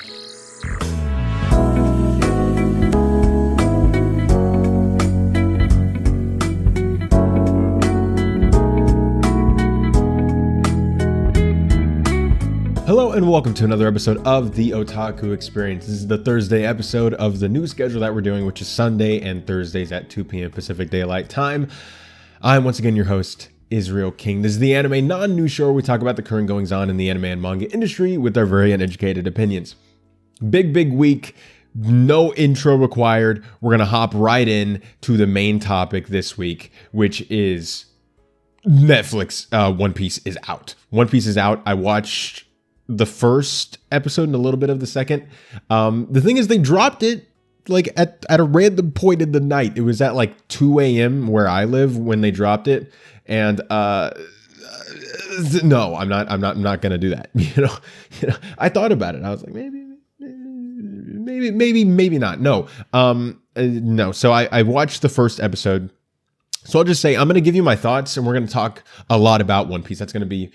Hello and welcome to another episode of the Otaku Experience. This is the Thursday episode of the new schedule that we're doing, which is Sunday and Thursdays at 2 p.m. Pacific Daylight Time. I'm once again your host, Israel King. This is the anime non-news show where we talk about the current goings-on in the anime and manga industry with our very uneducated opinions. Big week, no intro required. We're going to hop right in to the main topic this week, which is Netflix. One Piece is out. One Piece is out. I watched the first episode and a little bit of the second. The thing is, they dropped it like at a random point in the night. It was at like 2 a.m. where I live when they dropped it. And no, I'm not gonna do that. You know, I thought about it. I was like, maybe not. No. No. So I watched the first episode. So I'll just say I'm gonna give you my thoughts, and we're gonna talk a lot about One Piece. That's gonna be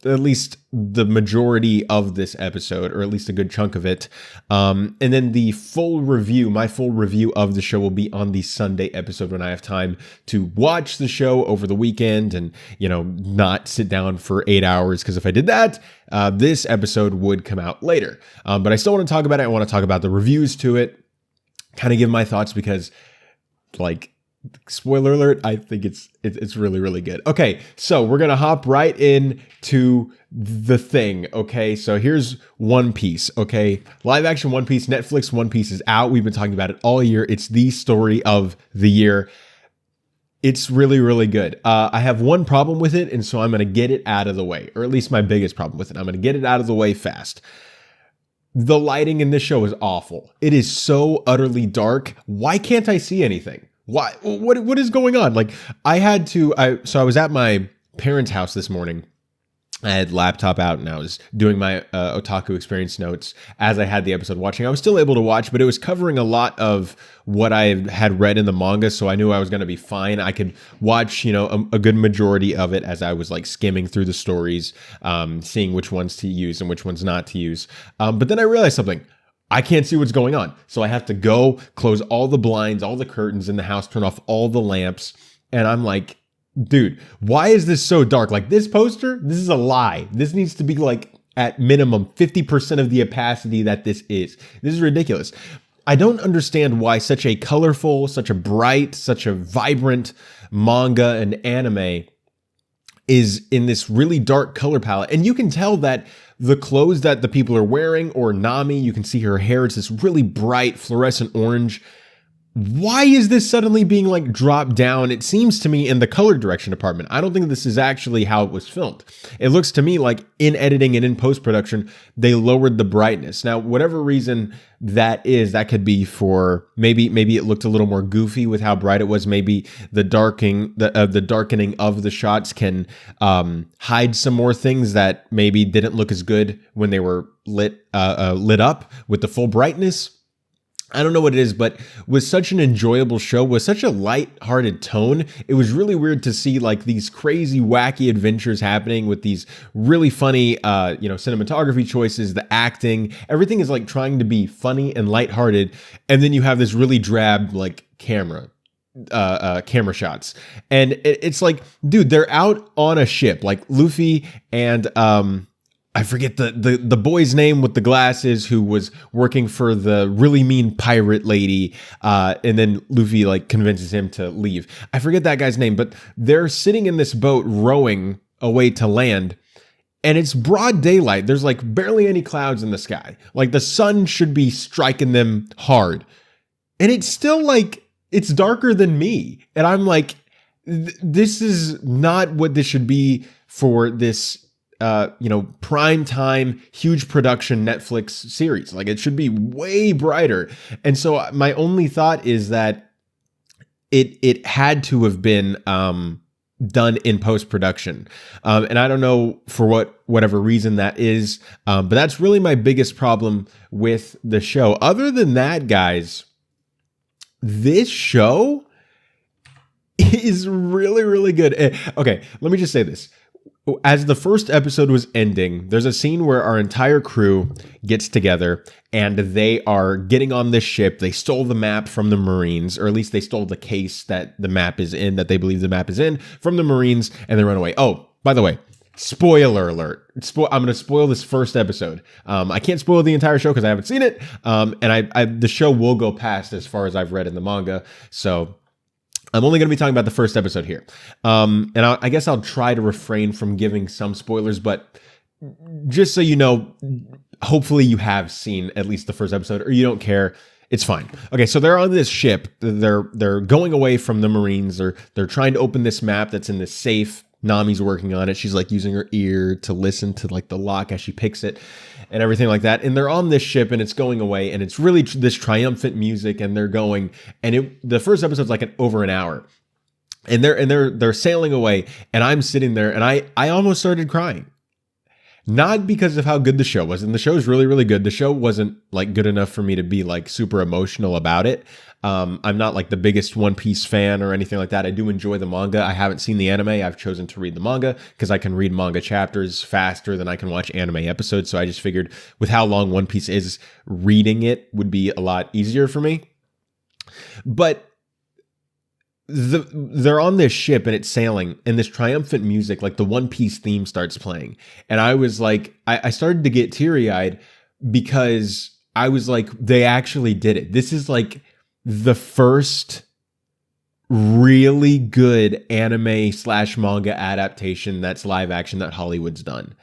at least the majority of this episode, or at least a good chunk of it. And then the full review, my full review of the show will be on the Sunday episode when I have time to watch the show over the weekend and, you know, not sit down for 8 hours. Because if I did that, this episode would come out later. But I still want to talk about it. I want to talk about the reviews to it, kind of give my thoughts because, like, spoiler alert, I think it's really good. Okay, so we're gonna hop right in to the thing. Okay, so here's One Piece. Okay, live action One Piece, Netflix One Piece is out. We've been talking about it all year. It's the story of the year. It's really good. I have one problem with it, and so I'm gonna get it out of the way, or at least my biggest problem with it. I'm gonna get it out of the way fast. The lighting in this show is awful. It is so utterly dark. Why can't I see anything? Why? What is going on? Like, I was at my parents' house this morning. I had laptop out and I was doing my Otaku Experience notes as I had the episode watching. I was still able to watch, but it was covering a lot of what I had read in the manga, so I knew I was going to be fine. I could watch, you know, a good majority of it as I was like skimming through the stories, seeing which ones to use and which ones not to use. But then I realized something. I can't see what's going on. So I have to go close all the blinds, all the curtains in the house, turn off all the lamps. And I'm like, dude, why is this so dark? Like, this poster, this is a lie. This needs to be like at minimum 50% of the opacity that this is. This is ridiculous. I don't understand why such a colorful, such a bright, such a vibrant manga and anime is in this really dark color palette. And you can tell that the clothes that the people are wearing, or Nami, you can see her hair, it's this really bright fluorescent orange. Why is this suddenly being like dropped down? It seems to me in the color direction department. I don't think this is actually how it was filmed. It looks to me like in editing and in post-production, they lowered the brightness. Now, whatever reason that is, that could be for maybe it looked a little more goofy with how bright it was. Maybe the darkening of the shots can hide some more things that maybe didn't look as good when they were lit up with the full brightness. I don't know what it is, but with such an enjoyable show, with such a light-hearted tone, it was really weird to see like these crazy, wacky adventures happening with these really funny, cinematography choices, the acting, everything is like trying to be funny and lighthearted, and then you have this really drab like camera shots, and it's like, dude, they're out on a ship, like Luffy and I forget the boy's name with the glasses who was working for the really mean pirate lady, and then Luffy like convinces him to leave. I forget that guy's name, but they're sitting in this boat rowing away to land, and it's broad daylight. There's like barely any clouds in the sky. Like the sun should be striking them hard, and it's still like it's darker than me, and I'm like, this is not what this should be for this prime time, huge production Netflix series. Like, it should be way brighter. And so my only thought is that it had to have been done in post-production. And I don't know for whatever reason that is, but that's really my biggest problem with the show. Other than that, guys, this show is really, really good. Okay, let me just say this. as the first episode was ending, there's a scene where our entire crew gets together and they are getting on this ship. They stole the map from the Marines, or at least they stole the case that the map is in, that they believe the map is in, from the Marines, and they run away. Oh, by the way, spoiler alert. I'm going to spoil this first episode. I can't spoil the entire show because I haven't seen it. And the show will go past as far as I've read in the manga. So I'm only going to be talking about the first episode here. And I guess I'll try to refrain from giving some spoilers, but just so you know, hopefully you have seen at least the first episode, or you don't care. It's fine. Okay, so they're on this ship. They're going away from the Marines, or they're trying to open this map that's in this safe. Nami's working on it. She's like using her ear to listen to like the lock as she picks it and everything like that. And they're on this ship and it's going away, and it's really this triumphant music, and they're going, and the first episode's like over an hour, and they're sailing away, and I'm sitting there and I almost started crying. Not because of how good the show was, and the show is really, really good. The show wasn't like good enough for me to be like super emotional about it. I'm not like the biggest One Piece fan or anything like that. I do enjoy the manga. I haven't seen the anime. I've chosen to read the manga because I can read manga chapters faster than I can watch anime episodes. So I just figured with how long One Piece is, reading it would be a lot easier for me. But they're on this ship and it's sailing, and this triumphant music, like the One Piece theme, starts playing. And I was like, I started to get teary-eyed because I was like, they actually did it. This is like the first really good anime / manga adaptation that's live action that Hollywood's done.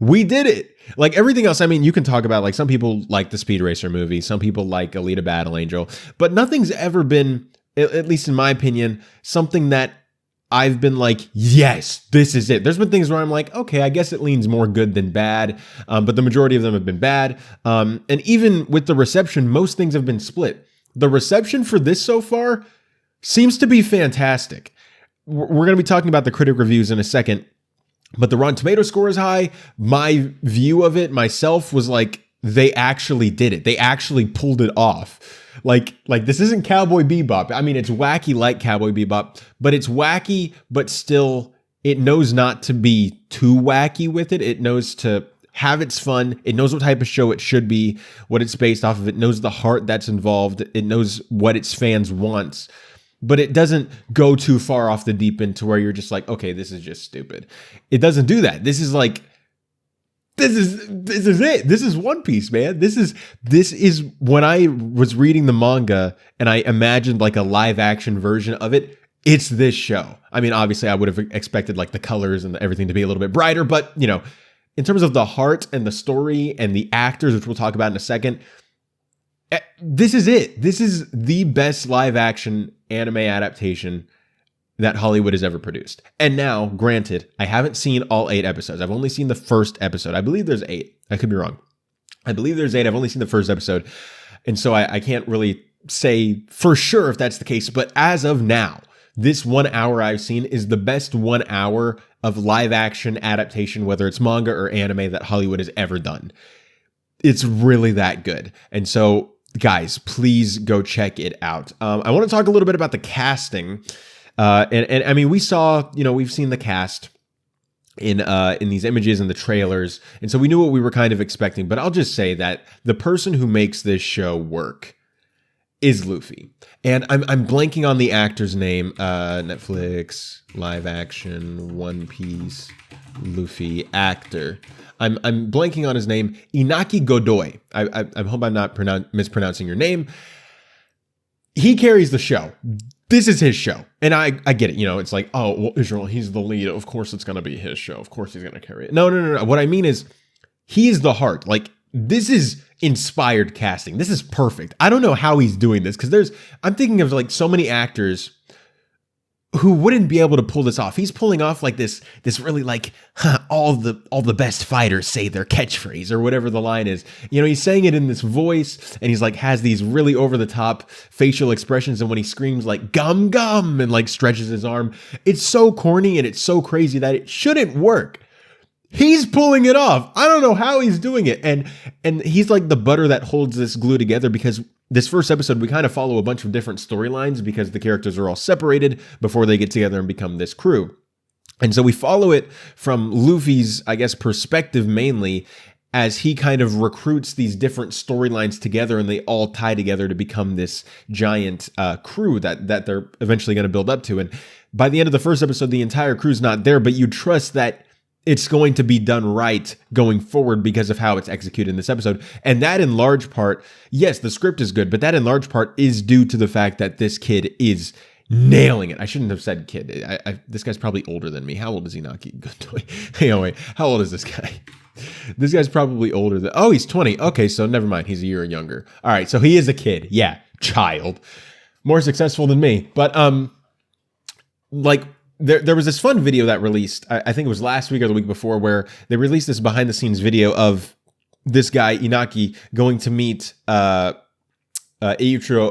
We did it. Like everything else, I mean, you can talk about, like, some people like the Speed Racer movie, some people like Alita Battle Angel, but nothing's ever been, at least in my opinion, something that I've been like, yes, this is it. There's been things where I'm like, okay, I guess it leans more good than bad, but the majority of them have been bad. And even with the reception, most things have been split. The reception for this so far seems to be fantastic. We're going to be talking about the critic reviews in a second, but the Rotten Tomato score is high. My view of it myself was like, they actually did it. They actually pulled it off. Like this isn't Cowboy Bebop. I mean, it's wacky like Cowboy Bebop, but it's wacky, but still it knows not to be too wacky with it. It knows to have its fun. It knows what type of show it should be, what it's based off of. It knows the heart that's involved. It knows what its fans want, but it doesn't go too far off the deep end to where you're just like, okay, this is just stupid. It doesn't do that. This is like, this is it. This is One Piece, man. This is when I was reading the manga and I imagined like a live action version of it. It's this show. I mean, obviously I would have expected like the colors and everything to be a little bit brighter, but you know, in terms of the heart and the story and the actors, which we'll talk about in a second, this is it. This is the best live action anime adaptation that Hollywood has ever produced. And now, granted, I haven't seen all 8 episodes. I've only seen the first episode. I believe there's 8. I could be wrong. I believe there's 8. I've only seen the first episode. And so I can't really say for sure if that's the case. But as of now, this 1 hour I've seen is the best 1 hour of live action adaptation, whether it's manga or anime, that Hollywood has ever done. It's really that good. And so, guys, please go check it out. I want to talk a little bit about the casting. And I mean, we saw, you know, we've seen the cast in these images and the trailers, and so we knew what we were kind of expecting. But I'll just say that the person who makes this show work is Luffy, and I'm blanking on the actor's name. Netflix live action One Piece Luffy actor. I'm blanking on his name. Inaki Godoy. I hope I'm not mispronouncing your name. He carries the show. This is his show. And I get it. You know, it's like, oh, well, Israel, he's the lead. Of course it's going to be his show. Of course he's going to carry it. No. What I mean is, he's the heart. Like, this is inspired casting. This is perfect. I don't know how he's doing this, because I'm thinking of like so many actors who wouldn't be able to pull this off. He's pulling off like this really like, all the best fighters say their catchphrase or whatever the line is. You know, he's saying it in this voice, and he's like has these really over the top facial expressions. And when he screams like gum gum and like stretches his arm, it's so corny and it's so crazy that it shouldn't work. He's pulling it off. I don't know how he's doing it. And he's like the butter that holds this glue together, because this first episode, we kind of follow a bunch of different storylines because the characters are all separated before they get together and become this crew. And so we follow it from Luffy's, I guess, perspective mainly, as he kind of recruits these different storylines together, and they all tie together to become this giant crew that they're eventually going to build up to. And by the end of the first episode, the entire crew's not there, but you trust that it's going to be done right going forward because of how it's executed in this episode. And that in large part, yes, the script is good, but that in large part is due to the fact that this kid is nailing it. I shouldn't have said kid. This guy's probably older than me. How old is Inaki? Anyway, how old is this guy? This guy's probably older than... Oh, he's 20. Okay, so never mind. He's a year younger. All right, so he is a kid. Yeah, child. More successful than me. But, like... There was this fun video that released, I think it was last week or the week before, where they released this behind the scenes video of this guy, Inaki, going to meet Eiichiro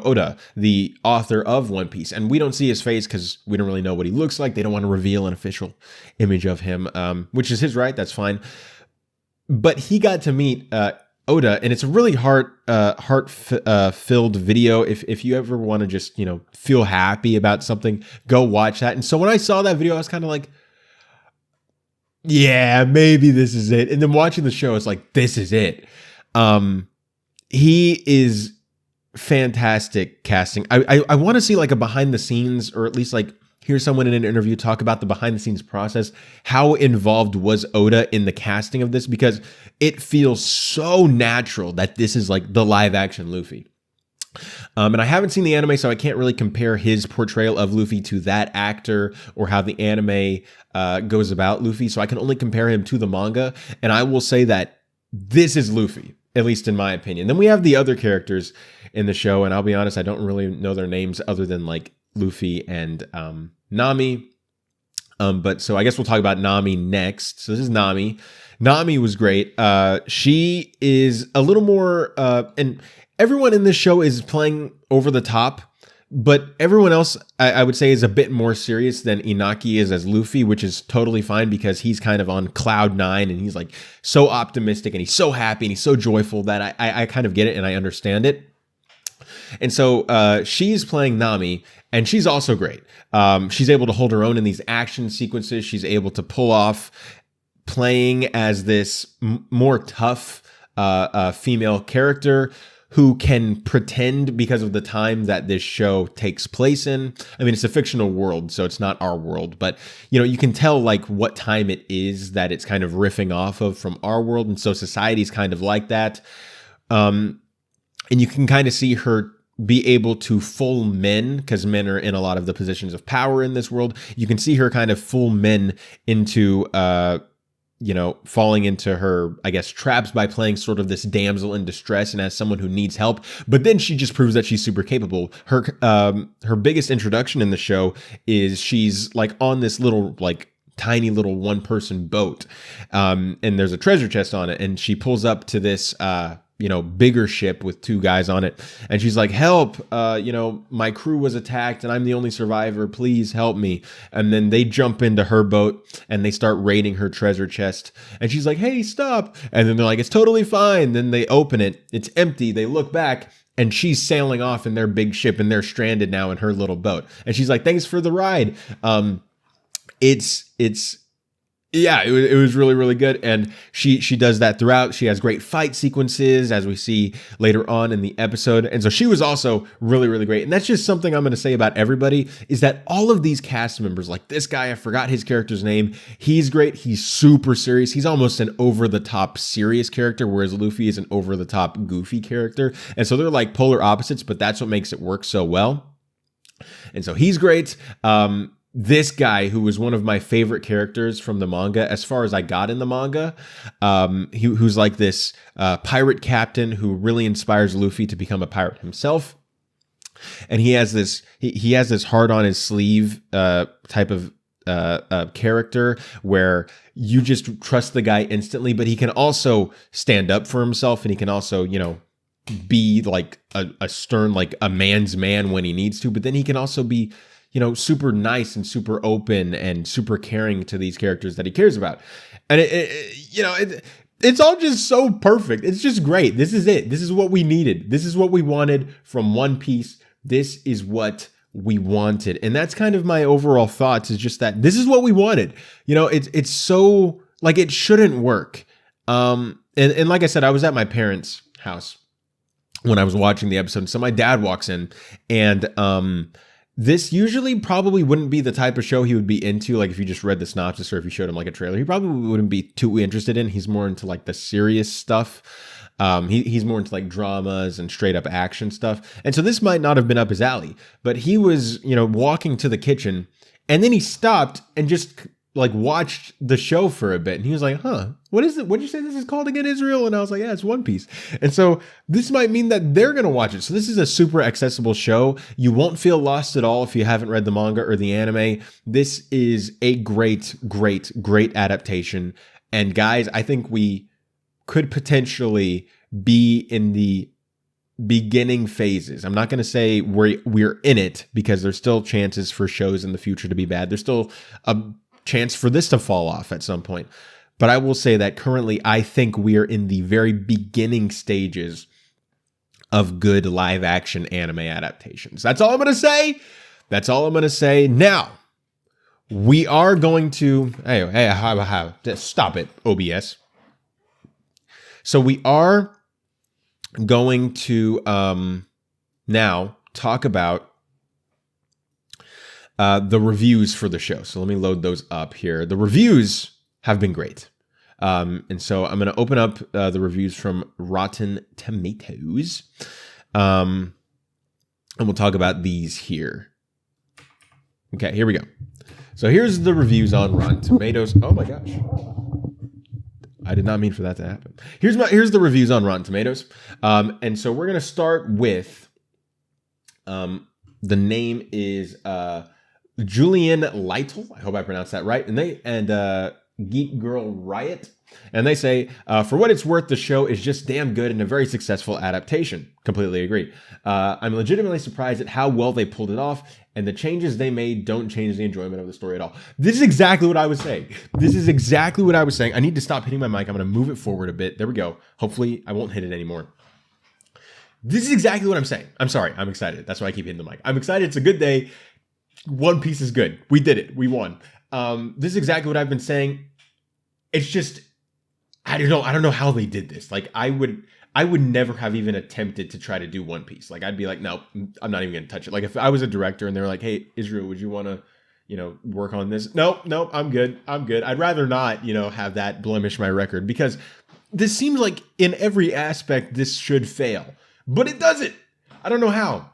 Oda, the author of One Piece. And we don't see his face because we don't really know what he looks like. They don't want to reveal an official image of him, which is his right. That's fine. But he got to meet Oda, and it's a really heart-filled video. If you ever want to just, feel happy about something, go watch that. And so when I saw that video, I was kind of like, yeah, maybe this is it. And then watching the show, it's like, this is it. He is fantastic casting. I want to see like a behind the scenes, or at least like hear someone in an interview talk about the behind the scenes process. How involved was Oda in the casting of this? Because it feels so natural that this is like the live action Luffy. And I haven't seen the anime, so I can't really compare his portrayal of Luffy to that actor or how the anime goes about Luffy. So I can only compare him to the manga. And I will say that this is Luffy, at least in my opinion. Then we have the other characters in the show, and I'll be honest, I don't really know their names other than like Luffy and Nami. But so I guess we'll talk about Nami next. So this is Nami. Nami was great. She is a little more, and everyone in this show is playing over the top, but everyone else, I would say, is a bit more serious than Inaki is as Luffy, which is totally fine because he's kind of on cloud nine, and he's like so optimistic, and he's so happy, and he's so joyful that I kind of get it and I understand it. And so she's playing Nami, and she's also great. She's able to hold her own in these action sequences. She's able to pull off playing as this more tough female character who can pretend because of the time that this show takes place in. I mean, it's a fictional world, so it's not our world, but you can tell like what time it is that it's kind of riffing off of from our world. And so society's kind of like that. And you can kind of see her be able to fool men, because men are in a lot of the positions of power in this world. You can see her kind of fool men into, falling into her, I guess, traps by playing sort of this damsel in distress and as someone who needs help. But then she just proves that she's super capable. Her biggest introduction in the show is she's like on this little like tiny little one-person boat, and there's a treasure chest on it, and she pulls up to this bigger ship with two guys on it, and she's like, help, my crew was attacked and I'm the only survivor, please help me. And then they jump into her boat and they start raiding her treasure chest, and she's like, hey, stop. And then they're like, it's totally fine. Then they open it, it's empty. They look back, and she's sailing off in their big ship, and they're stranded now in her little boat, and she's like, thanks for the ride. It was really, really good. And she does that throughout. She has great fight sequences, as we see later on in the episode. And so she was also really, really great. And that's just something I'm going to say about everybody, is that all of these cast members, like this guy, I forgot his character's name. He's great. He's super serious. He's almost an over-the-top serious character, whereas Luffy is an over-the-top goofy character. And so they're like polar opposites, but that's what makes it work so well. And so he's great. This guy, who was one of my favorite characters from the manga, as far as I got in the manga, who's like this pirate captain who really inspires Luffy to become a pirate himself. And he has this heart on his sleeve type of character where you just trust the guy instantly, but he can also stand up for himself, and he can also, be like a stern, like a man's man when he needs to, but then he can also be super nice and super open and super caring to these characters that he cares about. And it's all just so perfect. It's just great. This is it. This is what we needed. This is what we wanted from One Piece. This is what we wanted. And that's kind of my overall thoughts, is just that this is what we wanted. You know, it's so like, it shouldn't work. And like I said, I was at my parents' house when I was watching the episode. So my dad walks in, and this usually probably wouldn't be the type of show he would be into. Like if you just read the synopsis or if you showed him like a trailer, he probably wouldn't be too interested in. He's more into like the serious stuff. He's more into like dramas and straight up action stuff. And so this might not have been up his alley, but he was, you know, walking to the kitchen, and then he stopped and just like watched the show for a bit. And he was like, huh, what is it? What'd you say this is called again, Israel? And I was like, yeah, it's One Piece. And so this might mean that they're going to watch it. So this is a super accessible show. You won't feel lost at all if you haven't read the manga or the anime. This is a great, great, great adaptation. And guys, I think we could potentially be in the beginning phases. I'm not going to say we're in it, because there's still chances for shows in the future to be bad. There's still a chance for this to fall off at some point. But I will say that currently I think we are in the very beginning stages of good live action anime adaptations. That's all I'm going to say. That's all I'm going to say. Now, we are going to... Hey, stop it, OBS. So we are going to now talk about the reviews for the show. So let me load those up here. The reviews have been great. And so I'm going to open up the reviews from Rotten Tomatoes. And we'll talk about these here. Okay, here we go. So here's the reviews on Rotten Tomatoes. Oh my gosh. I did not mean for that to happen. Here's the reviews on Rotten Tomatoes. And so we're going to start with, the name is Julian Lytle. I hope I pronounced that right. And Geek Girl Riot. And they say, for what it's worth, the show is just damn good and a very successful adaptation. Completely agree. I'm legitimately surprised at how well they pulled it off, and the changes they made don't change the enjoyment of the story at all. This is exactly what I was saying. I need to stop hitting my mic. I'm going to move it forward a bit. There we go. Hopefully I won't hit it anymore. This is exactly what I'm saying. I'm sorry. I'm excited. That's why I keep hitting the mic. I'm excited. It's a good day. One Piece is good. We did it. We won. This is exactly what I've been saying. It's just, I don't know how they did this. Like I would never have even attempted to try to do One Piece. Like I'd be like, no, I'm not even going to touch it. Like if I was a director and they were like, hey, Israel, would you want to, work on this? Nope, I'm good. I'd rather not, have that blemish my record, because this seems like in every aspect this should fail, but it doesn't. I don't know how.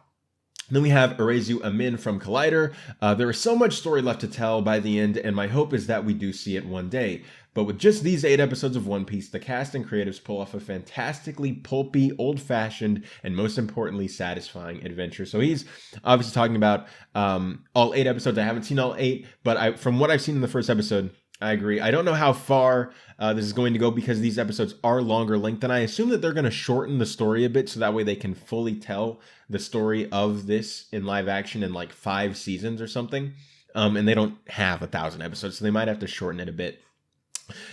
Then we have Arezu Amin from Collider. There is so much story left to tell by the end, and my hope is that we do see it one day. But with just these 8 episodes of One Piece, the cast and creatives pull off a fantastically pulpy, old-fashioned, and most importantly, satisfying adventure. So he's obviously talking about all 8 episodes. I haven't seen all 8, but from what I've seen in the first episode, I agree. I don't know how far this is going to go, because these episodes are longer length, and I assume that they're going to shorten the story a bit so that way they can fully tell the story of this in live action in like 5 seasons or something. And they don't have 1,000 episodes, so they might have to shorten it a bit.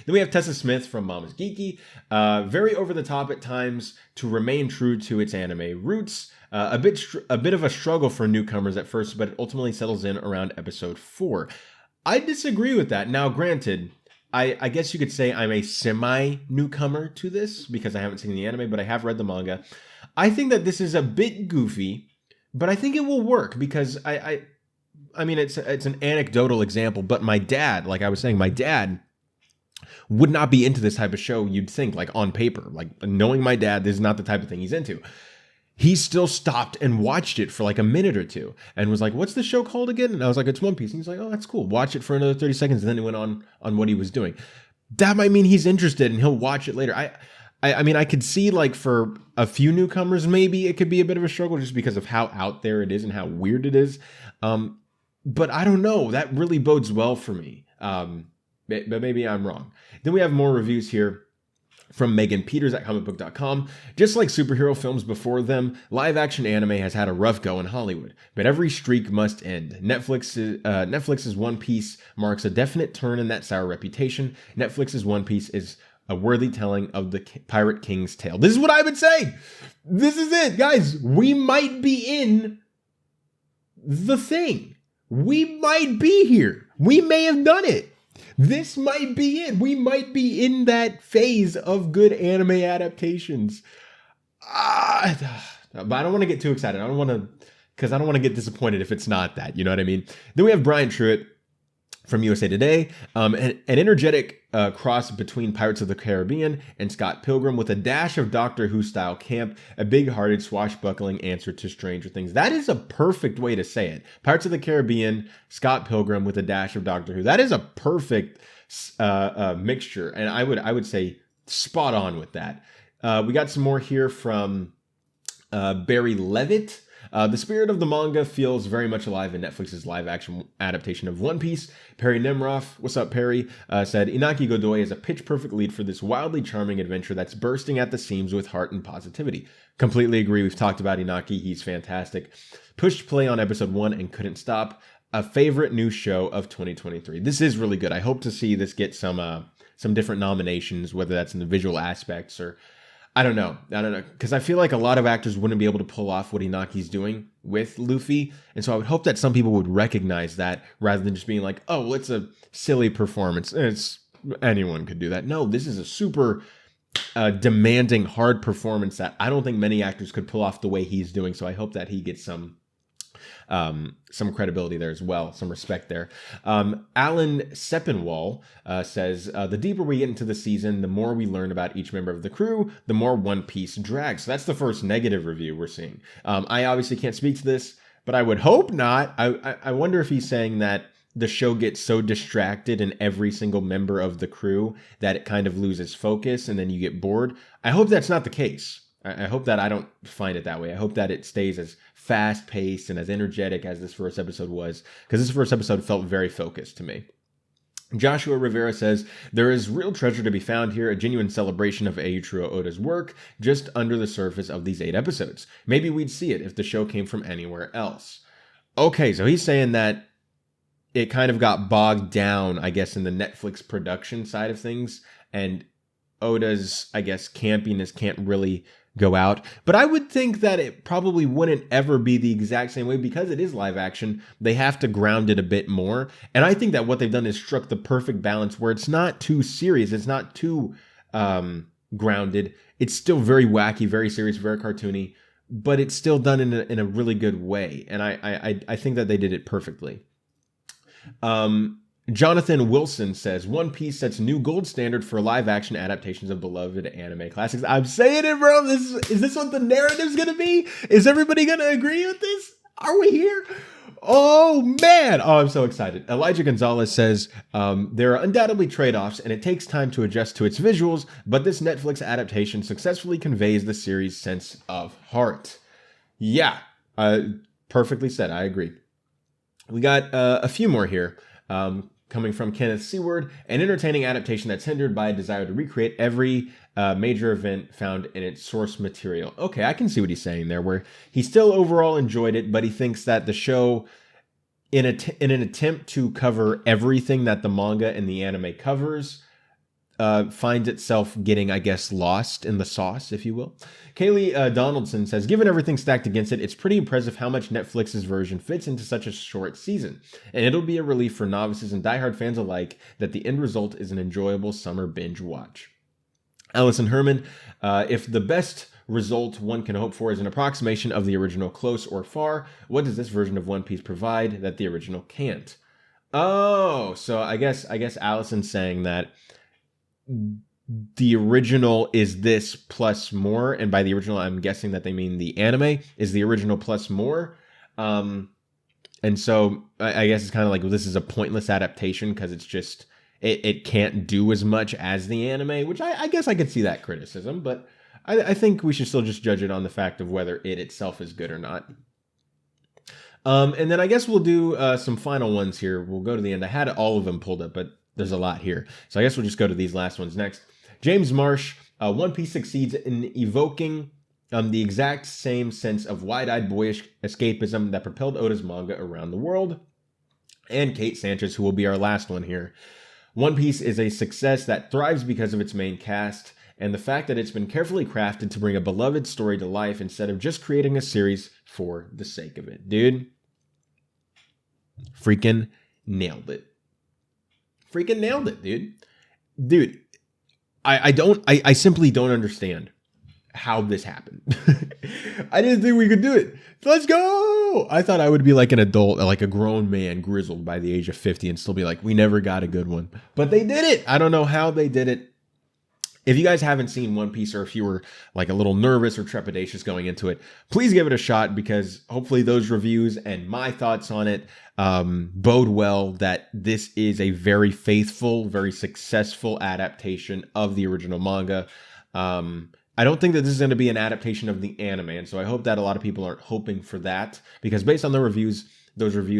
Then we have Tessa Smith from Mama's Geeky. Very over the top at times to remain true to its anime roots. A bit of a struggle for newcomers at first, but it ultimately settles in around episode 4. I disagree with that. Now, granted, I guess you could say I'm a semi-newcomer to this because I haven't seen the anime, but I have read the manga. I think that this is a bit goofy, but I think it will work because I mean, it's an anecdotal example, but my dad, like I was saying, my dad would not be into this type of show, you'd think, like on paper. Like, knowing my dad, this is not the type of thing he's into. He still stopped and watched it for like a minute or two and was like, what's the show called again? And I was like, it's One Piece. And he's like, oh, that's cool. Watch it for another 30 seconds. And then he went on what he was doing. That might mean he's interested and he'll watch it later. I mean, I could see like for a few newcomers, maybe it could be a bit of a struggle just because of how out there it is and how weird it is. But I don't know. That really bodes well for me. But maybe I'm wrong. Then we have more reviews here from Megan Peters at comicbook.com. Just like superhero films before them, live-action anime has had a rough go in Hollywood, but every streak must end. Netflix's One Piece marks a definite turn in that sour reputation. Netflix's One Piece is a worthy telling of the Pirate King's tale. This is what I would say. This is it, guys. We might be in the thing. We might be here. We may have done it. This might be it. We might be in that phase of good anime adaptations. But I don't want to get too excited. Because I don't want to get disappointed if it's not that. You know what I mean? Then we have Brian Truitt from USA Today, an energetic cross between Pirates of the Caribbean and Scott Pilgrim with a dash of Doctor Who style camp, a big-hearted swashbuckling answer to Stranger Things. That is a perfect way to say it. Pirates of the Caribbean, Scott Pilgrim with a dash of Doctor Who. That is a perfect mixture, and I would say spot on with that. We got some more here from Barry Levitt. The spirit of the manga feels very much alive in Netflix's live-action adaptation of One Piece. Perry Nemroff, what's up, Perry, said, Inaki Godoy is a pitch-perfect lead for this wildly charming adventure that's bursting at the seams with heart and positivity. Completely agree. We've talked about Inaki. He's fantastic. Pushed play on episode 1 and couldn't stop. A favorite new show of 2023. This is really good. I hope to see this get some different nominations, whether that's in the visual aspects or... I don't know. Because I feel like a lot of actors wouldn't be able to pull off what Inaki's doing with Luffy. And so I would hope that some people would recognize that rather than just being like, oh, well, it's a silly performance. Anyone could do that. No, this is a super demanding, hard performance that I don't think many actors could pull off the way he's doing. So I hope that he gets some credibility there as well, some respect there. Alan Seppenwall says, the deeper we get into the season, the more we learn about each member of the crew, the more One Piece drags. So that's the first negative review we're seeing. I obviously can't speak to this, but I would hope not. I wonder if he's saying that the show gets so distracted in every single member of the crew that it kind of loses focus and then you get bored. I hope that's not the case. I hope that I don't find it that way. I hope that it stays as fast-paced and as energetic as this first episode was, because this first episode felt very focused to me. Joshua Rivera says, there is real treasure to be found here, a genuine celebration of Eiichiro Oda's work just under the surface of these 8 episodes. Maybe we'd see it if the show came from anywhere else. Okay, so he's saying that it kind of got bogged down, I guess, in the Netflix production side of things, and Oda's, I guess, campiness can't really go out. But I would think that it probably wouldn't ever be the exact same way because it is live action. They have to ground it a bit more. And I think that what they've done is struck the perfect balance where it's not too serious. It's not too grounded. It's still very wacky, very serious, very cartoony, but it's still done in a really good way. And I think that they did it perfectly. Jonathan Wilson says, One Piece sets new gold standard for live-action adaptations of beloved anime classics. I'm saying it, bro. Is this what the narrative's going to be? Is everybody going to agree with this? Are we here? Oh, man. Oh, I'm so excited. Elijah Gonzalez says, there are undoubtedly trade-offs, and it takes time to adjust to its visuals, but this Netflix adaptation successfully conveys the series' sense of heart. Yeah, perfectly said. I agree. We got a few more here. Coming from Kenneth Seward, an entertaining adaptation that's hindered by a desire to recreate every major event found in its source material. Okay, I can see what he's saying there, where he still overall enjoyed it, but he thinks that the show, in an attempt to cover everything that the manga and the anime covers, finds itself getting, I guess, lost in the sauce, if you will. Kaylee Donaldson says, given everything stacked against it, it's pretty impressive how much Netflix's version fits into such a short season. And it'll be a relief for novices and diehard fans alike that the end result is an enjoyable summer binge watch. Allison Herman, if the best result one can hope for is an approximation of the original close or far, what does this version of One Piece provide that the original can't? Oh, so I guess Allison's saying that the original is this plus more, and by the original I'm guessing that they mean the anime is the original plus more, and so I guess it's kind of like, well, this is a pointless adaptation because it's just it can't do as much as the anime, which I guess I could see that criticism, but I think we should still just judge it on the fact of whether it itself is good or not. And then I guess we'll do some final ones here. We'll go to the end. I had all of them pulled up, but there's a lot here. So I guess we'll just go to these last ones next. James Marsh, One Piece succeeds in evoking the exact same sense of wide-eyed boyish escapism that propelled Oda's manga around the world. And Kate Sanchez, who will be our last one here. One Piece is a success that thrives because of its main cast and the fact that it's been carefully crafted to bring a beloved story to life instead of just creating a series for the sake of it. Dude, Freaking nailed it. Freaking nailed it, dude. Dude, I simply don't understand how this happened. I didn't think we could do it. Let's go. I thought I would be like an adult, like a grown man, grizzled by the age of 50 and still be like, we never got a good one. But they did it. I don't know how they did it. If you guys haven't seen One Piece, or if you were like a little nervous or trepidatious going into it, please give it a shot, because hopefully those reviews and my thoughts on it bode well that this is a very faithful, very successful adaptation of the original manga. I don't think that this is going to be an adaptation of the anime, and so I hope that a lot of people aren't hoping for that, because based on the reviews,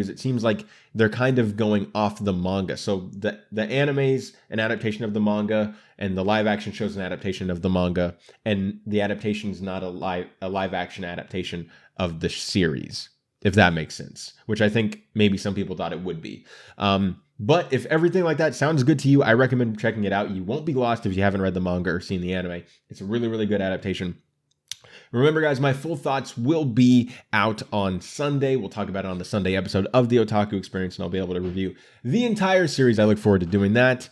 it seems like they're kind of going off the manga. So the anime's an adaptation of the manga, and the live action show's an adaptation of the manga, and the adaptation is not a live action adaptation of the series, if that makes sense, which I think maybe some people thought it would be. But if everything like that sounds good to you, I recommend checking it out. You won't be lost if you haven't read the manga or seen the anime. It's a really, really good adaptation. Remember, guys, my full thoughts will be out on Sunday. We'll talk about it on the Sunday episode of the Otaku Experience, and I'll be able to review the entire series. I look forward to doing that.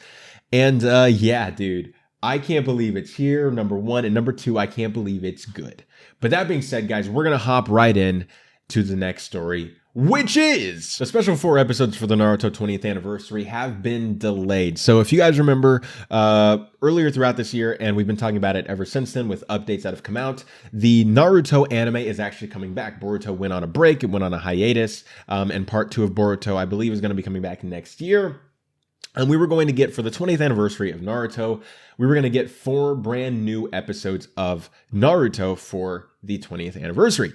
And yeah, dude, I can't believe it's here, number one. And number two, I can't believe it's good. But that being said, guys, we're going to hop right in to the next story, which is the special 4 episodes for the Naruto 20th anniversary have been delayed. So if you guys remember earlier throughout this year, and we've been talking about it ever since then with updates that have come out, the Naruto anime is actually coming back. Boruto went on a break, it went on a hiatus, and part 2 of Boruto, I believe, is going to be coming back next year. And we were going to get, for the 20th anniversary of Naruto, we were going to get 4 brand new episodes of Naruto for the 20th anniversary.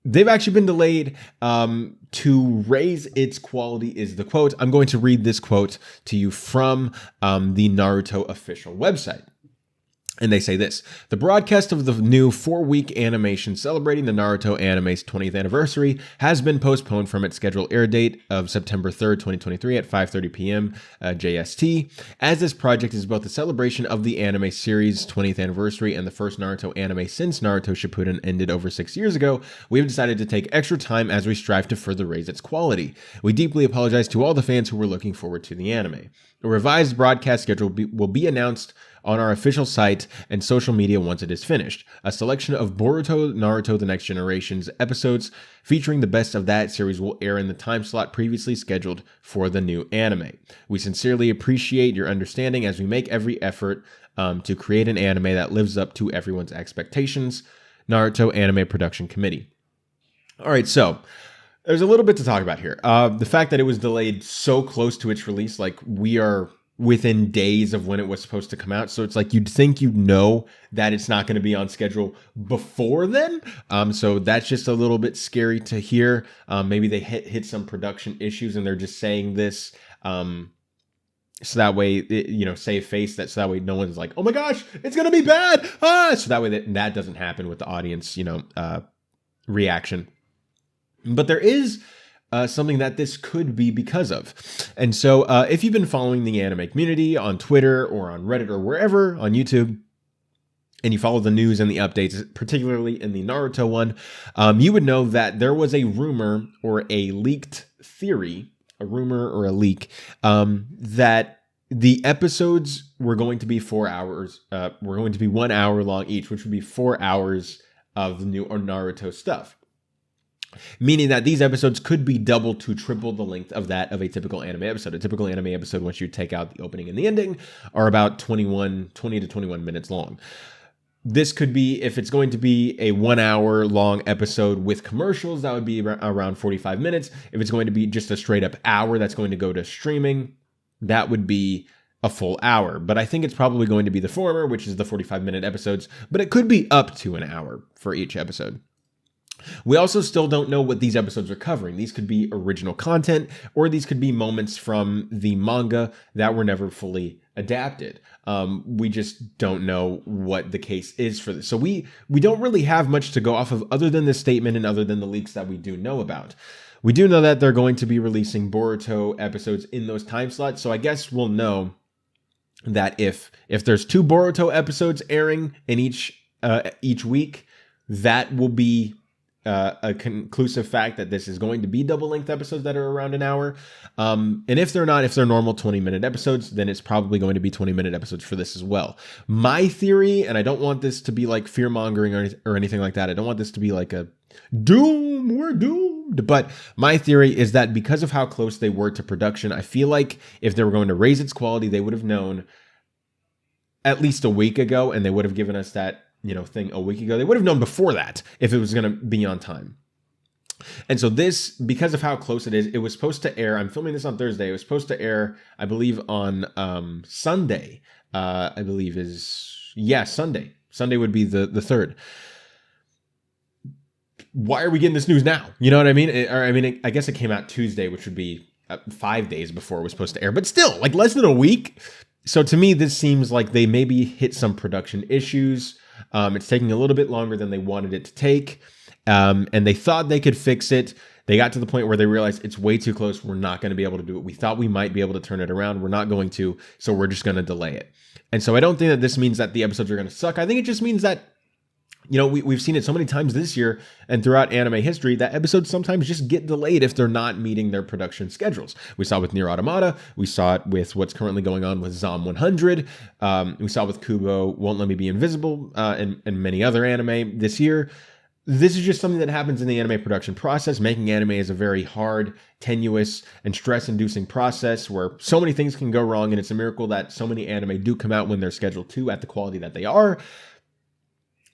They've actually been delayed to raise its quality, is the quote. I'm going to read this quote to you from the Naruto official website. And they say this: the broadcast of the new 4-week animation celebrating the Naruto anime's 20th anniversary has been postponed from its scheduled air date of September 3rd, 2023 at 5:30 p.m. JST. As this project is both a celebration of the anime series' 20th anniversary and the first Naruto anime since Naruto Shippuden ended over 6 years ago, we have decided to take extra time as we strive to further raise its quality. We deeply apologize to all the fans who were looking forward to the anime. A revised broadcast schedule will be announced on our official site and social media once it is finished. A selection of Boruto, Naruto The Next Generation's episodes featuring the best of that series will air in the time slot previously scheduled for the new anime. We sincerely appreciate your understanding as we make every effort to create an anime that lives up to everyone's expectations. Naruto Anime Production Committee. All right, so there's a little bit to talk about here. The fact that it was delayed so close to its release, like we are within days of when it was supposed to come out. So it's like you'd think you'd know that it's not going to be on schedule before then. So that's just a little bit scary to hear. Maybe they hit some production issues and they're just saying this so that way, save face, so that way no one's like, oh my gosh, it's going to be bad. So that way that doesn't happen with the audience, reaction. But there is something that this could be because of. And so if you've been following the anime community on Twitter or on Reddit or wherever, on YouTube, and you follow the news and the updates, particularly in the Naruto one, you would know that there was a rumor or a leaked theory, a rumor or a leak, that the episodes were going to be 4 hours, were going to be 1 hour long each, which would be 4 hours of the new Naruto stuff. Meaning that these episodes could be double to triple the length of that of a typical anime episode. A typical anime episode, once you take out the opening and the ending, are about 20 to 21 minutes long. This could be, if it's going to be a 1 hour long episode with commercials, that would be around 45 minutes. If it's going to be just a straight up hour that's going to go to streaming, that would be a full hour. But I think it's probably going to be the former, which is the 45-minute episodes, but it could be up to an hour for each episode. We also still don't know what these episodes are covering. These could be original content, or these could be moments from the manga that were never fully adapted. We just don't know what the case is for this. So we don't really have much to go off of other than this statement and other than the leaks that we do know about. We do know that they're going to be releasing Boruto episodes in those time slots. So I guess we'll know that if there's 2 Boruto episodes airing in each week, that will be a conclusive fact that this is going to be double length episodes that are around an hour. And if they're not, if they're normal 20-minute episodes, then it's probably going to be 20-minute episodes for this as well. My theory, and I don't want this to be like fear mongering or anything like that. I don't want this to be like a doom, we're doomed. But my theory is that because of how close they were to production, I feel like if they were going to raise its quality, they would have known at least a week ago, and they would have given us that thing a week ago. They would have known before that if it was going to be on time. And so this, because of how close it is, it was supposed to air. I'm filming this on Thursday. It was supposed to air, I believe, on Sunday. I believe Sunday. Sunday would be the 3rd. Why are we getting this news now? You know what I mean? I guess it came out Tuesday, which would be 5 days before it was supposed to air. But still, like less than a week. So to me, this seems like they maybe hit some production issues. It's taking a little bit longer than they wanted it to take. And they thought they could fix it. They got to the point where they realized it's way too close. We're not going to be able to do it. We thought we might be able to turn it around. We're not going to. So we're just going to delay it. And so I don't think that this means that the episodes are going to suck. I think it just means that, we've seen it so many times this year and throughout anime history that episodes sometimes just get delayed if they're not meeting their production schedules. We saw it with Nier Automata. We saw it with what's currently going on with Zom 100. We saw it with Kubo Won't Let Me Be Invisible and many other anime this year. This is just something that happens in the anime production process. Making anime is a very hard, tenuous, and stress-inducing process where so many things can go wrong, and it's a miracle that so many anime do come out when they're scheduled to at the quality that they are.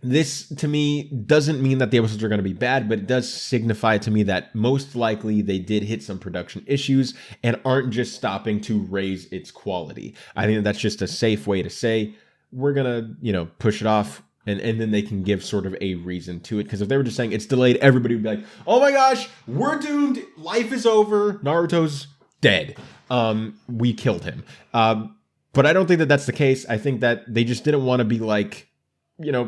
This, to me, doesn't mean that the episodes are going to be bad, but it does signify to me that most likely they did hit some production issues and aren't just stopping to raise its quality. I think that's just a safe way to say, we're going to, push it off, and then they can give sort of a reason to it. Because if they were just saying it's delayed, everybody would be like, oh my gosh, we're doomed. Life is over. Naruto's dead. We killed him. But I don't think that that's the case. I think that they just didn't want to be like,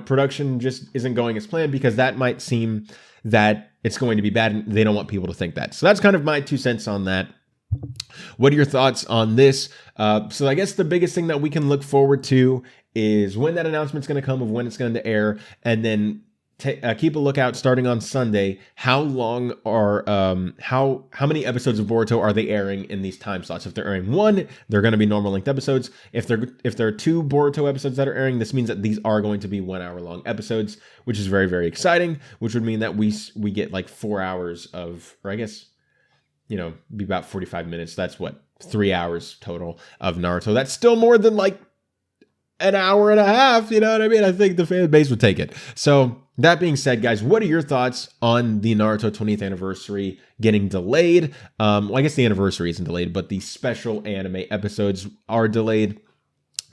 production just isn't going as planned, because that might seem that it's going to be bad and they don't want people to think that. So that's kind of my 2 cents on that. What are your thoughts on this? So I guess the biggest thing that we can look forward to is when that announcement's going to come of when it's going to air, and then keep a lookout starting on Sunday. How long are how many episodes of Boruto are they airing in these time slots? If they're airing 1, they're going to be normal length episodes. If there are 2 Boruto episodes that are airing, this means that these are going to be 1 hour long episodes, which is very, very exciting. Which would mean that we get like 4 hours of, or I guess, be about 45 minutes. That's what, 3 hours total of Naruto. That's still more than like an hour and a half. You know what I mean? I think the fan base would take it. So that being said, guys, what are your thoughts on the Naruto 20th anniversary getting delayed? Well, I guess the anniversary isn't delayed, but the special anime episodes are delayed.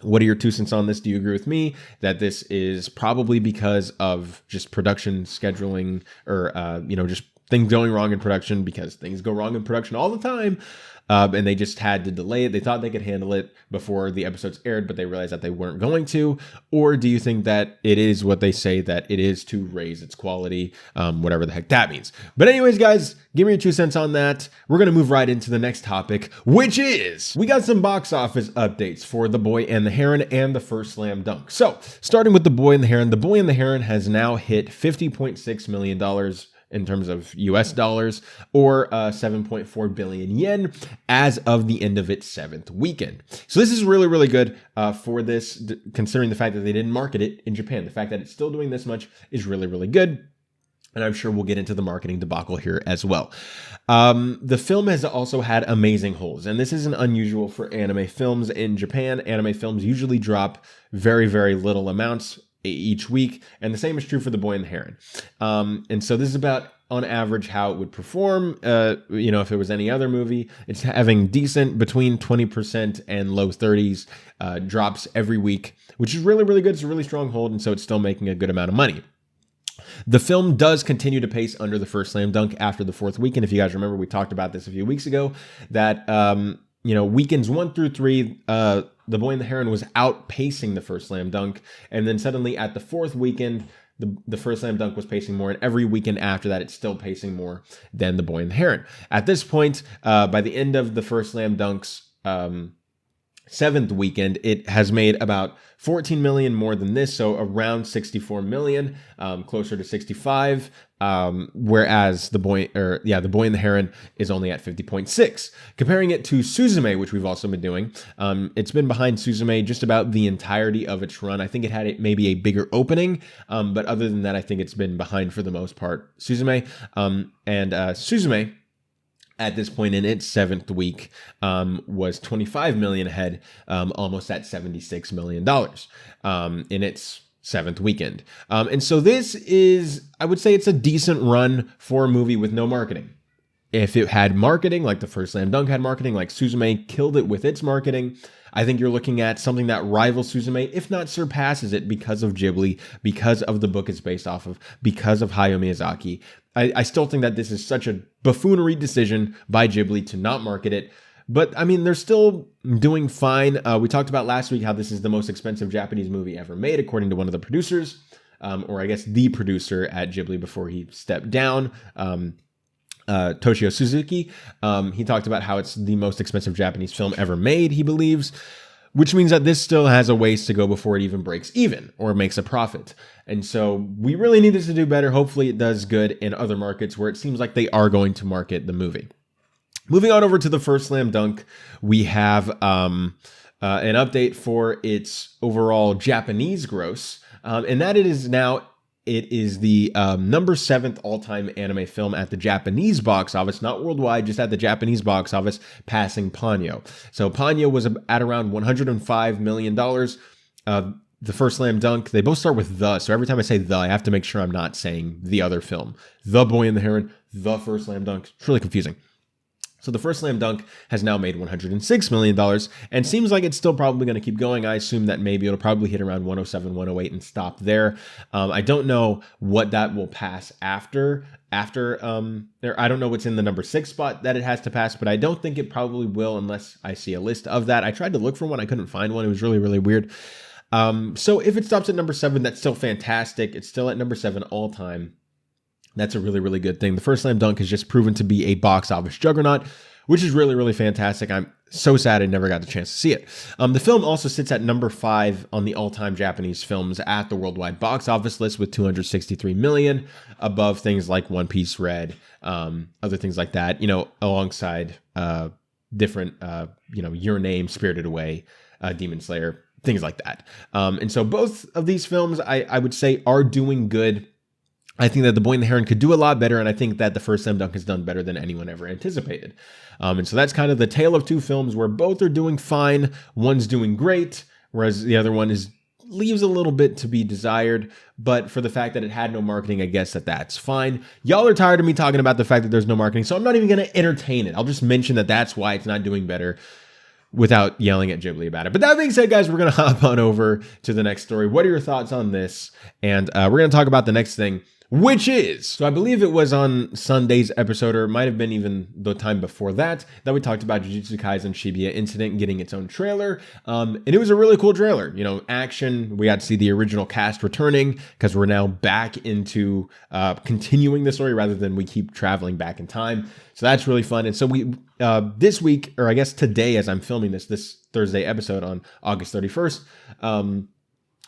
What are your 2 cents on this? Do you agree with me that this is probably because of just production scheduling, or, just things going wrong in production, because things go wrong in production all the time? And they just had to delay it. They thought they could handle it before the episodes aired, but they realized that they weren't going to. Or do you think that it is what they say that it is, to raise its quality, whatever the heck that means? But anyways, guys, give me your 2 cents on that. We're going to move right into the next topic, which is we got some box office updates for The Boy and the Heron and the first Slam Dunk. So starting with The Boy and the Heron, The Boy and the Heron has now hit $50.6 million in terms of US dollars, or 7.4 billion yen as of the end of its 7th weekend. So this is really, really good for this, considering the fact that they didn't market it in Japan. The fact that it's still doing this much is really, really good. And I'm sure we'll get into the marketing debacle here as well. The film has also had amazing holds, and this isn't unusual for anime films in Japan. Anime films usually drop very, very little amounts each week, and the same is true for The Boy and the Heron. And so this is about, on average, how it would perform. If it was any other movie, it's having decent between 20% and low 30s drops every week, which is really, really good. It's a really strong hold, and so it's still making a good amount of money. The film does continue to pace under the first Slam Dunk after the 4th weekend. If you guys remember, we talked about this a few weeks ago, that weekends 1 through 3, The Boy and the Heron was outpacing the first Slam Dunk, and then suddenly at the 4th weekend, the first Slam Dunk was pacing more, and every weekend after that, it's still pacing more than The Boy and the Heron. At this point, by the end of the first Slam Dunk's seventh weekend, it has made about 14 million more than this, so around 64 million, closer to 65. Whereas the Boy and the Heron is only at 50.6. Comparing it to Suzume, which we've also been doing, it's been behind Suzume just about the entirety of its run. I think it had maybe a bigger opening, but other than that, I think it's been behind for the most part, Suzume. Suzume, at this point in its seventh week, was 25 million ahead, almost at $76 million in its seventh weekend. And so this is, I would say it's a decent run for a movie with no marketing. If it had marketing, like the first Slam Dunk had marketing, like Suzume killed it with its marketing, I think you're looking at something that rivals Suzume, if not surpasses it, because of Ghibli, because of the book it's based off of, because of Hayao Miyazaki. I still think that this is such a buffoonery decision by Ghibli to not market it. But, I mean, they're still doing fine. We talked about last week how this is the most expensive Japanese movie ever made, according to one of the producers, or I guess the producer at Ghibli before he stepped down, Toshio Suzuki. He talked about how it's the most expensive Japanese film ever made, he believes, which means that this still has a ways to go before it even breaks even or makes a profit. And so we really need this to do better. Hopefully it does good in other markets where it seems like they are going to market the movie. Moving on over to the first Slam Dunk, we have an update for its overall Japanese gross, and that it is the number 7th all-time anime film at the Japanese box office, not worldwide, just at the Japanese box office, passing Ponyo. So Ponyo was at around $105 million. The first Slam Dunk, they both start with the, so every time I say the, I have to make sure I'm not saying the other film. The Boy and the Heron, the first Slam Dunk. It's really confusing. So the first Slam Dunk has now made $106 million and seems like it's still probably going to keep going. I assume that maybe it'll probably hit around 107, 108 and stop there. I don't know what that will pass after I don't know what's in the number 6 spot that it has to pass, but I don't think it probably will unless I see a list of that. I tried to look for one. I couldn't find one. It was really, really weird. So if it stops at number 7, that's still fantastic. It's still at number 7 all time. That's a really, really good thing. The first Slam Dunk has just proven to be a box office juggernaut, which is really, really fantastic. I'm so sad I never got the chance to see it. The film also sits at number 5 on the all-time Japanese films at the worldwide box office list with 263 million, above things like One Piece, Red, other things like that, alongside different, Your Name, Spirited Away, Demon Slayer, things like that. And so both of these films, I would say, are doing good. I think that The Boy and the Heron could do a lot better, and I think that the first Slam Dunk has done better than anyone ever anticipated. And so that's kind of the tale of two films where both are doing fine. One's doing great, whereas the other one leaves a little bit to be desired. But for the fact that it had no marketing, I guess that's fine. Y'all are tired of me talking about the fact that there's no marketing, so I'm not even going to entertain it. I'll just mention that that's why it's not doing better, without yelling at Ghibli about it. But that being said, guys, we're going to hop on over to the next story. What are your thoughts on this? And we're going to talk about the next thing, which is, so I believe it was on Sunday's episode, or it might have been even the time before that we talked about Jujutsu Kaisen Shibuya Incident getting its own trailer. And it was a really cool trailer. Action. We got to see the original cast returning because we're now back into continuing the story rather than we keep traveling back in time. So that's really fun. And so we, this week, or I guess today as I'm filming this Thursday episode on August 31st,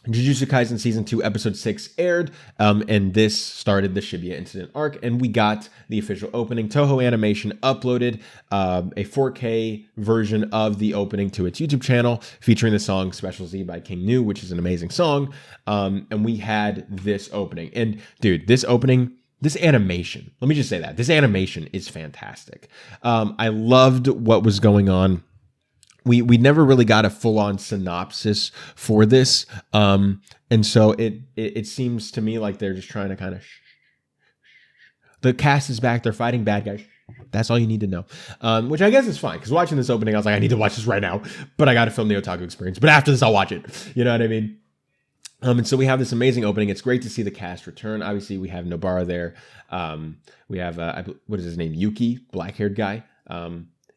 Jujutsu Kaisen Season 2 Episode 6 aired, and this started the Shibuya Incident arc, and we got the official opening. Toho Animation uploaded a 4K version of the opening to its YouTube channel, featuring the song Special Z by King Nu, which is an amazing song, and we had this opening. And dude, this animation, let me just say that, this animation is fantastic. I loved what was going on. We never really got a full-on synopsis for this, and so it seems to me like they're just trying to kind of the cast is back, they're fighting bad guys. That's all you need to know, which I guess is fine, because watching this opening, I was like, I need to watch this right now, but I got to film the Otaku Experience. But after this, I'll watch it. You know what I mean? And so we have this amazing opening. It's great to see the cast return. Obviously, we have Nobara there. We have what is his name? Yuki, black-haired guy.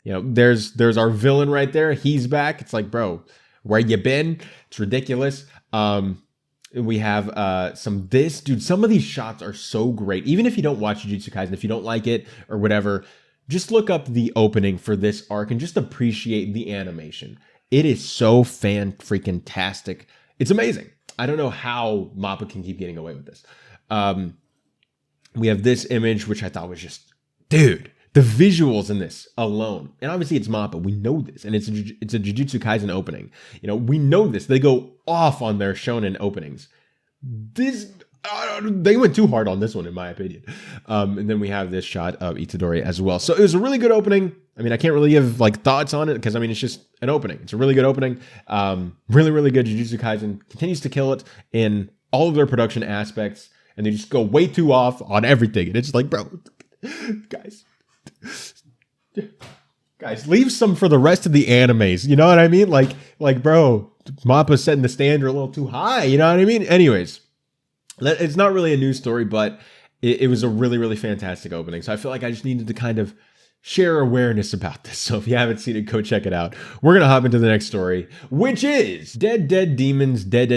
There's our villain right there. He's back. It's like, bro, where you been? It's ridiculous. We have some of these shots are so great. Even if you don't watch Jujutsu Kaisen, if you don't like it or whatever, just look up the opening for this arc and just appreciate the animation. It is so fan-freaking-tastic. It's amazing. I don't know how MAPPA can keep getting away with this. We have this image, which I thought was just, dude, the visuals in this alone. And obviously it's MAPPA. We know this. And it's a Jujutsu Kaisen opening. You know, we know this. They go off on their shonen openings. They went too hard on this one, in my opinion. And then we have this shot of Itadori as well. So it was a really good opening. I mean, I can't really give like thoughts on it because I mean, it's just an opening. It's a really good opening. Really, really good. Jujutsu Kaisen continues to kill it in all of their production aspects. And they just go way too off on everything. And it's like, bro, guys, leave some for the rest of the animes. You know what I mean? Like, bro, MAPPA's setting the standard a little too high. You know what I mean? Anyways, it's not really a news story, but it was a really, really fantastic opening. So I feel like I just needed to kind of share awareness about this. So if you haven't seen it, go check it out. We're going to hop into the next story, which is Dead Demons, Dead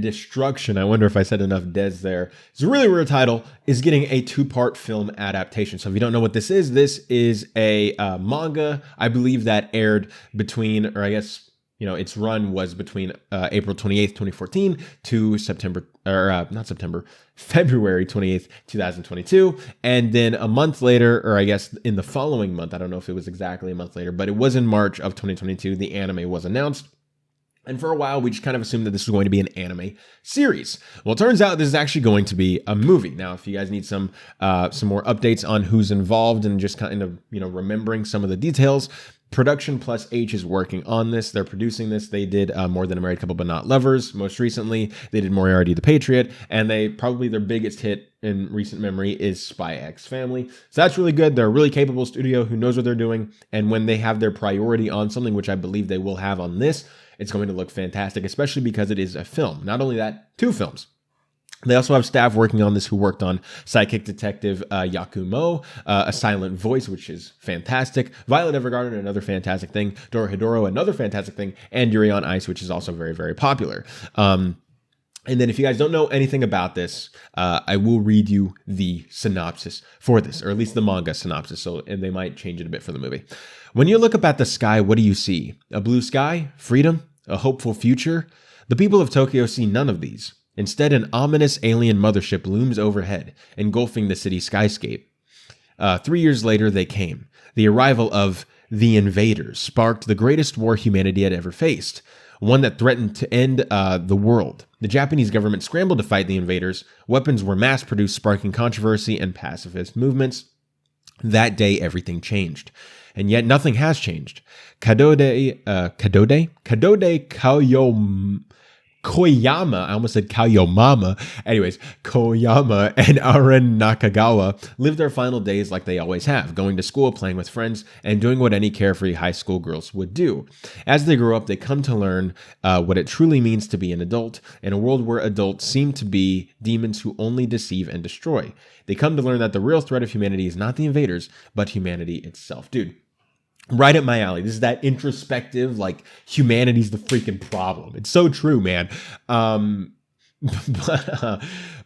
Destruction. I wonder if I said enough deads there. It's a really weird title. Is getting a 2-part film adaptation. So if you don't know what this is a manga, I believe that aired between, or I guess, you know, its run was between April 28th, 2014 to February 28th, 2022. And then a month later, or I guess in the following month, I don't know if it was exactly a month later, but it was in March of 2022, the anime was announced. And for a while, we just kind of assumed that this was going to be an anime series. Well, it turns out this is actually going to be a movie. Now, if you guys need some more updates on who's involved and just kind of, you know, remembering some of the details, Production Plus H is working on this. They're producing this. They did More Than a Married Couple But Not Lovers. Most recently, they did Moriarty the Patriot. And they probably their biggest hit in recent memory is Spy X Family. So that's really good. They're a really capable studio who knows what they're doing. And when they have their priority on something, which I believe they will have on this, it's going to look fantastic, especially because it is a film. Not only that, 2 films. They also have staff working on this who worked on Psychic Detective Yakumo, A Silent Voice, which is fantastic, Violet Evergarden, another fantastic thing, Dorohedoro, another fantastic thing, and Yuri on Ice, which is also very, very popular. And then if you guys don't know anything about this, I will read you the synopsis for this, or at least the manga synopsis, and they might change it a bit for the movie. When you look up at the sky, what do you see? A blue sky? Freedom? A hopeful future? The people of Tokyo see none of these. Instead, an ominous alien mothership looms overhead, engulfing the city skyscape. 3 years later, they came. The arrival of the invaders sparked the greatest war humanity had ever faced, one that threatened to end the world. The Japanese government scrambled to fight the invaders. Weapons were mass-produced, sparking controversy and pacifist movements. That day, everything changed. And yet, nothing has changed. Kadode Koyama, I almost said Kayomama. Anyways, Koyama and Aren Nakagawa live their final days like they always have, going to school, playing with friends, and doing what any carefree high school girls would do. As they grow up, they come to learn what it truly means to be an adult in a world where adults seem to be demons who only deceive and destroy. They come to learn that the real threat of humanity is not the invaders, but humanity itself. Dude, right up my alley. This is that introspective, like, humanity's the freaking problem. It's so true, man.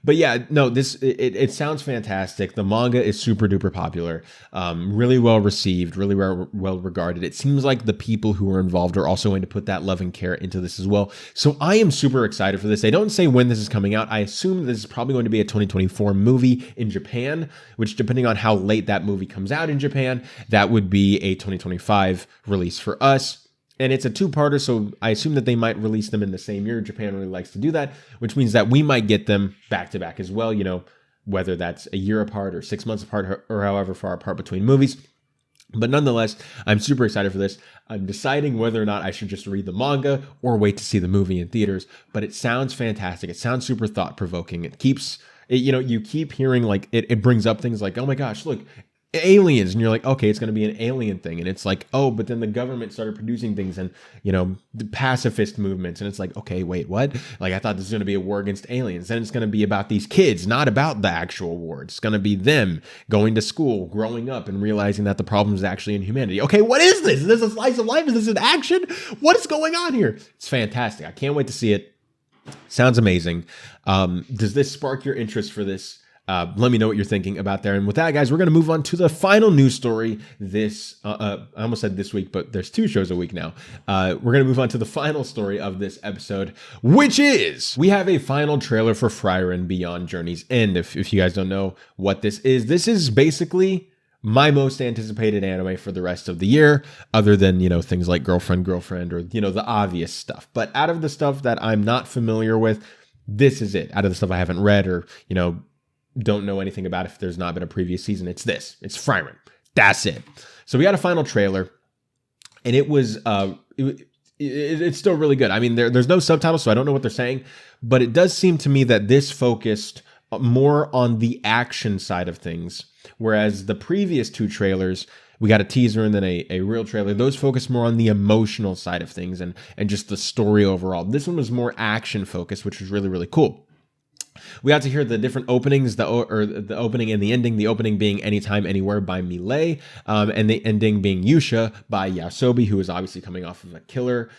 But yeah, no, it sounds fantastic. The manga is super duper popular, really well received, really well regarded. It seems like the people who are involved are also going to put that love and care into this as well. So I am super excited for this. They don't say when this is coming out. I assume this is probably going to be a 2024 movie in Japan, which, depending on how late that movie comes out in Japan, that would be a 2025 release for us. And it's a 2-parter, so I assume that they might release them in the same year. Japan really likes to do that, which means that we might get them back-to-back as well, you know, whether that's a year apart or 6 months apart or however far apart between movies. But nonetheless, I'm super excited for this. I'm deciding whether or not I should just read the manga or wait to see the movie in theaters. But it sounds fantastic. It sounds super thought-provoking. You keep hearing, like, it brings up things like, oh my gosh, look, aliens, and you're like, okay, it's going to be an alien thing, and it's like, oh, but then the government started producing things, and, you know, the pacifist movements, and it's like, okay, wait, what? Like, I thought this was going to be a war against aliens. Then it's going to be about these kids, not about the actual war. It's going to be them going to school, growing up, and realizing that the problem is actually in humanity. Okay, what is this? Is this a slice of life? Is this an action? What is going on here? It's fantastic. I can't wait to see it. Sounds amazing. Does this spark your interest for this? Let me know what you're thinking about there. And with that, guys, we're going to move on to the final news story this, I almost said this week, but there's 2 shows a week now. We're going to move on to the final story of this episode, which is we have a final trailer for Frieren Beyond Journey's End. If you guys don't know what this is basically my most anticipated anime for the rest of the year, other than, things like Girlfriend, or, the obvious stuff. But out of the stuff that I'm not familiar with, this is it. Out of the stuff I haven't read or, don't know anything about if there's not been a previous season, it's this. It's Frieren. That's it. So we got a final trailer, and it was it's still really good. I mean, there's no subtitles, so I don't know what they're saying, but it does seem to me that this focused more on the action side of things, whereas the previous 2 trailers, we got a teaser and then a real trailer. Those focus more on the emotional side of things and just the story overall. This one was more action focused, which was really, really cool. We got to hear the different openings, the opening and the ending. The opening being Anytime, Anywhere by Millet, and the ending being Yusha by Yasobi, who is obviously coming off of a killer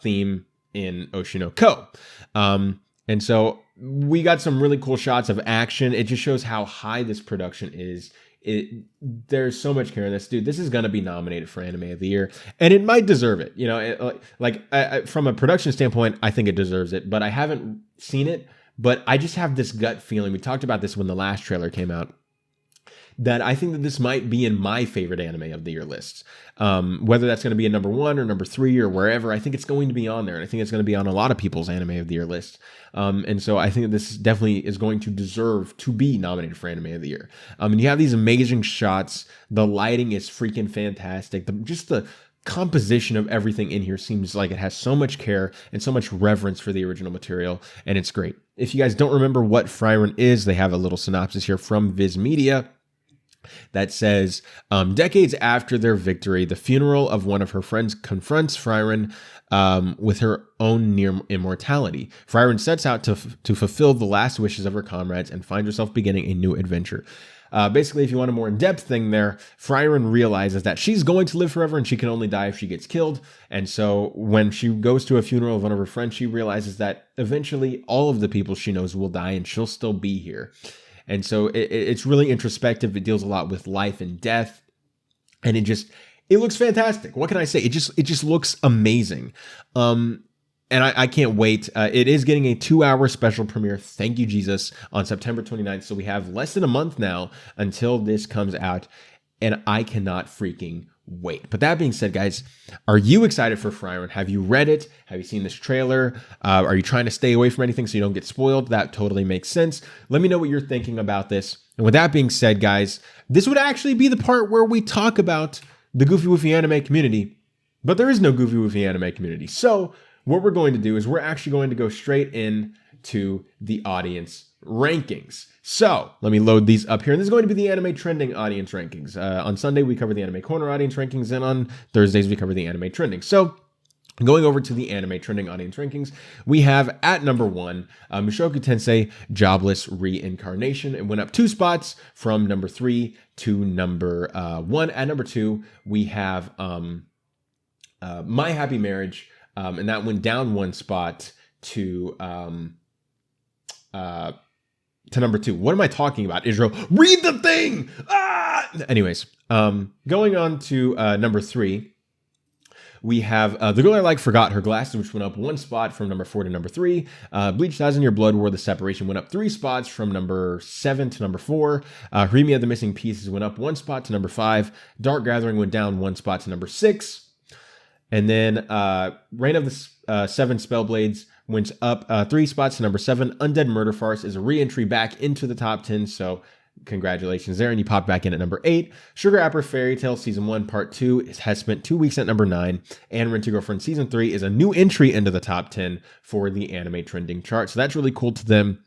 theme in Oshinoko. And so we got some really cool shots of action. It just shows how high this production is. There's so much care in this, dude. This is going to be nominated for Anime of the Year, and it might deserve it. From a production standpoint, I think it deserves it, but I haven't seen it. But I just have this gut feeling, we talked about this when the last trailer came out, that I think that this might be in my favorite anime of the year lists. Whether that's going to be a number 1 or number 3 or wherever, I think it's going to be on there. And I think it's going to be on a lot of people's anime of the year list. And so I think that this definitely is going to deserve to be nominated for Anime of the Year. And you have these amazing shots. The lighting is freaking fantastic. Just the composition of everything in here seems like it has so much care and so much reverence for the original material, and it's great. If you guys don't remember what Frieren is, they have a little synopsis here from Viz Media that says, decades after their victory, the funeral of one of her friends confronts Frieren with her own near immortality. Frieren sets out to fulfill the last wishes of her comrades and finds herself beginning a new adventure. Basically, if you want a more in-depth thing there, Frieren realizes that she's going to live forever and she can only die if she gets killed. And so when she goes to a funeral of one of her friends, she realizes that eventually all of the people she knows will die and she'll still be here. And so it's really introspective. It deals a lot with life and death. And it looks fantastic. What can I say? It just looks amazing. And I can't wait. It is getting a 2-hour special premiere, thank you, Jesus, on September 29th. So we have less than a month now until this comes out. And I cannot freaking wait. But that being said, guys, are you excited for Frieren? Have you read it? Have you seen this trailer? Are you trying to stay away from anything so you don't get spoiled? That totally makes sense. Let me know what you're thinking about this. And with that being said, guys, this would actually be the part where we talk about the Goofy Woofy anime community. But there is no Goofy Woofy anime community. So what we're going to do is we're actually going to go straight in to the audience rankings. So let me load these up here. And this is going to be the anime trending audience rankings. On Sunday, we cover the anime corner audience rankings. And on Thursdays, we cover the anime trending. So going over to the anime trending audience rankings, we have at number 1, Mushoku Tensei Jobless Reincarnation. It went up 2 spots from number 3 to number 1. At number 2, we have My Happy Marriage. And that went down 1 spot to number 2. What am I talking about, Israel? Read the thing! Ah! Anyways, going on to number 3, we have The Girl I Like Forgot Her Glasses, which went up 1 spot from number 4 to number 3. Bleach Thousand Year Blood War: The Separation went up 3 spots from number 7 to number 4. Haremia The Missing Pieces went up 1 spot to number 5. Dark Gathering went down 1 spot to number 6. And then Reign of the 7 Spellblades went up 3 spots to number 7. Undead Murder Farce is a re-entry back into the top 10, so congratulations there. And you popped back in at number 8. Sugar Apple Fairy Tale Season 1 Part 2 has spent 2 weeks at number 9. And Rent a Girlfriend Season 3 is a new entry into the top 10 for the anime trending chart. So that's really cool to them.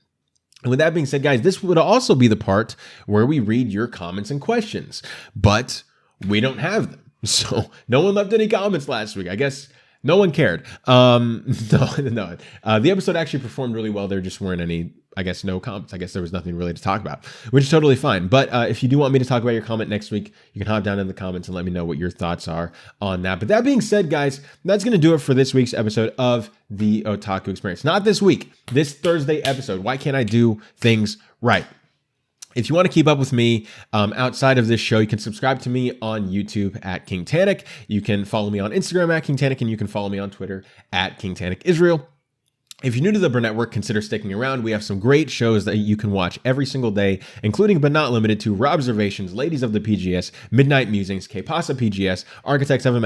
And with that being said, guys, this would also be the part where we read your comments and questions. But we don't have them. So no one left any comments last week. I guess no one cared. No. The episode actually performed really well. There just weren't any, I guess, no comments. I guess there was nothing really to talk about, which is totally fine. But if you do want me to talk about your comment next week, you can hop down in the comments and let me know what your thoughts are on that. But that being said, guys, that's going to do it for this week's episode of the Otaku Experience. Not this week, this Thursday episode. Why can't I do things right? If you want to keep up with me outside of this show, you can subscribe to me on YouTube at Kingtanic. You can follow me on Instagram at Kingtanic, and you can follow me on Twitter at Kingtanic Israel. If you're new to the Burnett Network, consider sticking around. We have some great shows that you can watch every single day, including but not limited to Robservations, Ladies of the PGS, Midnight Musings, K-Pasa PGS, Architects of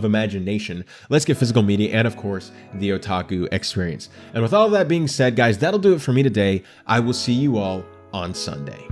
Imagination, Let's Get Physical Media, and of course, the Otaku Experience. And with all of that being said, guys, that'll do it for me today. I will see you all on Sunday.